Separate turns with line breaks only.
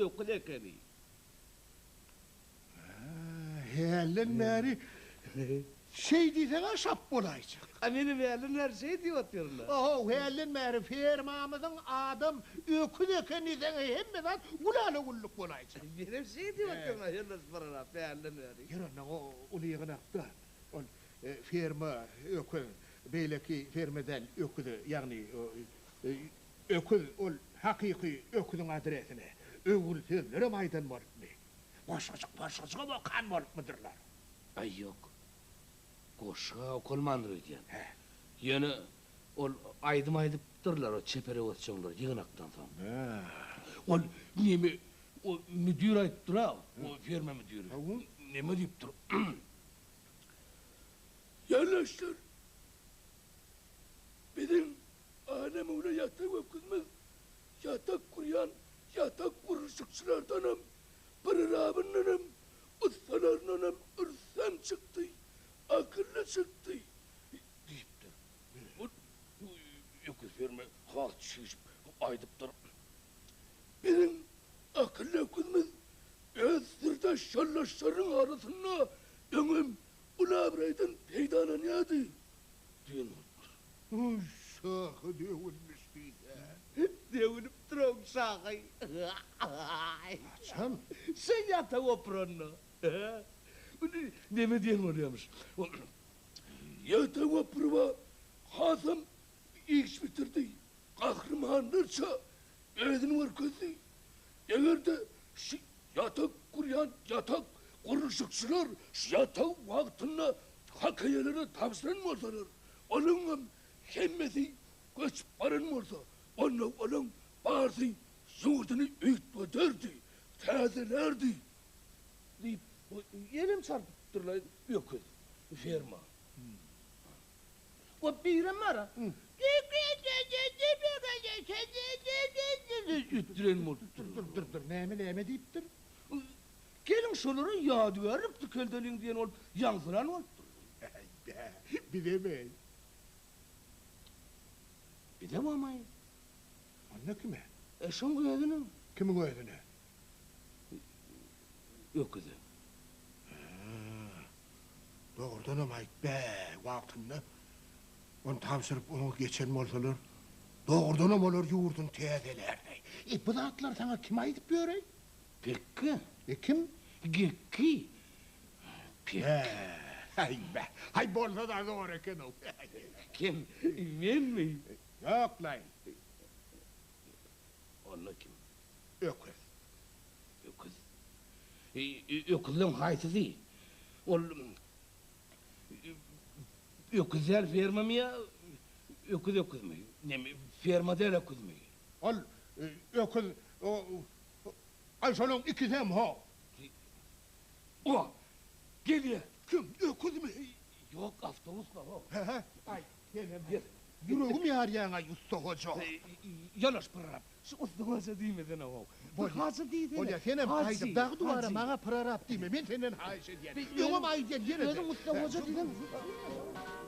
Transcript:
ökül ekeni.
Helen meri şey diysen şap bolayacak.
Benim Helen her şey diyorlar.
Oh Helen meri firmamızın adam ökül ekeni den hemmeden ulalı ulluk bolayacak.
Benim şey diyorlar. Helen para Helen meri.
Yürü o uluyğınakta. On firma ökül beyleki firmadan ökülü yani ökül ol hakiki ökülün adresine ökül sözlere maydan var mı? Başıcık ama kan var mıdırlar?
Ay yok. Koşa okulmandır diyen. Yani ol aydıp durlar o çepere otçanlar yığınaktan sonra. Ol nemi o müdür ayıptır ha. O firma müdürü. Neme deyip dur. Yerleştir. Bizim alem öyle yatak okutmaz. Yatak kuruyan, yatak vuruşukçulardanım. Pırırabındanım. Ustalarındanım. Irsan çıktı. Akıllı çıktı. Deyip dur. Yok firma halt şişip aydıp dur. Bizim akıllı okutmaz. Sırda şallaşların arasında önüm ulabraydın peydanan yadı. Diyen oldur.
Şahı devilmiş bize.
Devinip durun şahı.
Çam.
Sen yatak operanla. Deme diyen oluyormuş. Yatak opera Hazım iş bitirdi. Kahramanlarca ödün var közü. Eğer de yatak kuruyan yatak kuruşukçular şu yatak vaktinde hakayelere tavsirenmezler. Onun hemmeti göç barınmazsa onun bazı yurdunu ütmederdi, tazelerdi. Deyip yerim çarpıttırlar yok firma. O birim var ha. Üttüren mi
Dur neme deyip dur.
Gelin şunları yadigarıp tıkıldelin diyen ol yansıran ol.
Bilemey.
Bilem amayın.
Anne kime?
Eşin koyadını.
Kimin koyadını?
Yok kızı.
Doğrudan amayık be vaktinde. Onu tavsırıp onu geçen olsalar. Doğrudan olur yurdun teyadelerde. Bu zatlar sana kim ayıp böyle?
Pekki.
Kim?
Gekki. Pekki.
Hay be. Hay bolsa da doğru eken o.
Kim? Ben mi?
Yok lan.
Onlar kim?
Öküz.
Öküz. Öküzden haysı değil. Ol... Öküzler firma mı ya? Öküz mü? Ne mi? Firma değil öküz mü?
Ol öküz o Ayşe'nin ikizem ha.
O! Geliyor.
Kim? Öküz mü?
Yok avtobusla o.
Ay gel. Yüreğim yar yana usta hoca.
Yanaş pırarap. Şu usta hoca değil mi dene o? Bu hacı değil dene.
Ola senin haydi dağ duvara bana pırarap değil mi? Ben senin hayşe diyen. Yoğum ay diyen yine de.
Usta hoca değil mi?